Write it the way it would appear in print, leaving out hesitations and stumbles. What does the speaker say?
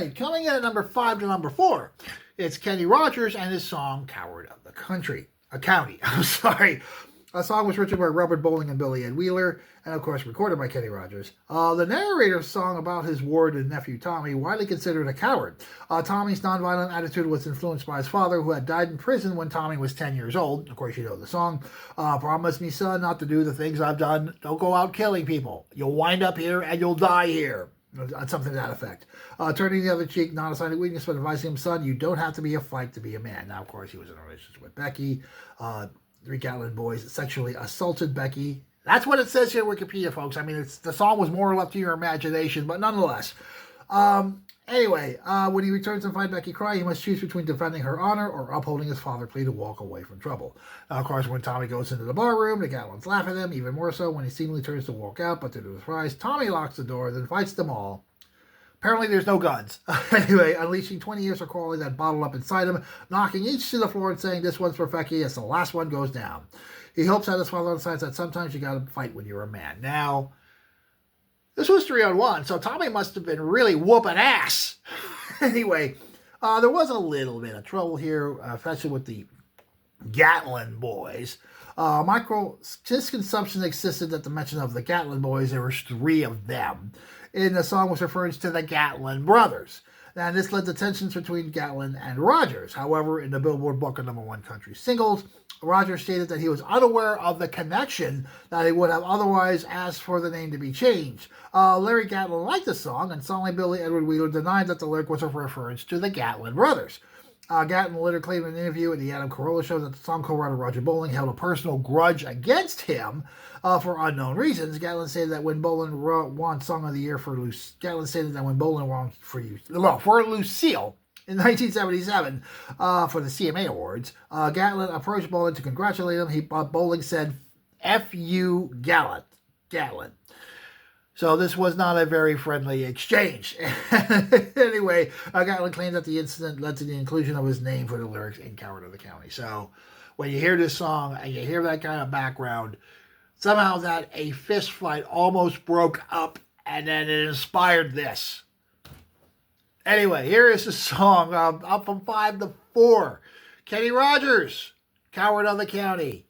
right, coming in at number 5 to number 4, it's Kenny Rogers and his song "Coward of the County." I'm sorry. A song was written by Robert Bowling and Billy Ed Wheeler, and of course recorded by Kenny Rogers. The narrator's song about his ward and nephew Tommy, widely considered a coward. Tommy's nonviolent attitude was influenced by his father, who had died in prison when Tommy was 10 years old. Of course, you know the song. Promise me, son, not to do the things I've done. Don't go out killing people. You'll wind up here and you'll die here. Something to that effect. Turning the other cheek, not a sign of weakness, but advising him, son, you don't have to be a fight to be a man. Now, of course, he was in a relationship with Becky. Three Gatlin boys sexually assaulted Becky. That's what it says here in Wikipedia, folks. I mean, the song was more left to your imagination, but nonetheless. Anyway, when he returns and finds Becky crying, he must choose between defending her honor or upholding his father's plea to walk away from trouble. Now, of course, when Tommy goes into the bar room, the Gatlins laugh at him, even more so when he seemingly turns to walk out, but to their surprise, Tommy locks the door, then fights them all. Apparently there's no guns. Anyway, unleashing 20 years of crawling that bottled up inside him, knocking each to the floor and saying, this one's for Becky as the last one goes down. He hopes that his father understands that sometimes you gotta fight when you're a man. Now, this was 3-on-1, so Tommy must have been really whooping ass. Anyway, there was a little bit of trouble here, especially with the Gatlin boys. Misconception existed at the mention of the Gatlin boys. There were 3 of them. In the song was referred to the Gatlin brothers. And this led to tensions between Gatlin and Rogers. However, in the Billboard Book of #1 country singles, Rogers stated that he was unaware of the connection, that he would have otherwise asked for the name to be changed. Larry Gatlin liked the song, and songwriter Billy Edward Wheeler denied that the lyric was a reference to the Gatlin brothers. Gatlin later claimed in an interview at the Adam Carolla show that the song co-writer Roger Bowling held a personal grudge against him for unknown reasons. Gatlin stated that when Bowling won Song of the Year for Lucille in 1977 for the CMA Awards, Gatlin approached Bowling to congratulate him. Bowling said, "F you, Gatlin." So this was not a very friendly exchange. Anyway, Gatlin claimed that the incident led to the inclusion of his name for the lyrics in Coward of the County. So when you hear this song and you hear that kind of background, somehow that a fist fight almost broke up and then it inspired this. Anyway, here is the song, up from 5 to 4. Kenny Rogers, Coward of the County.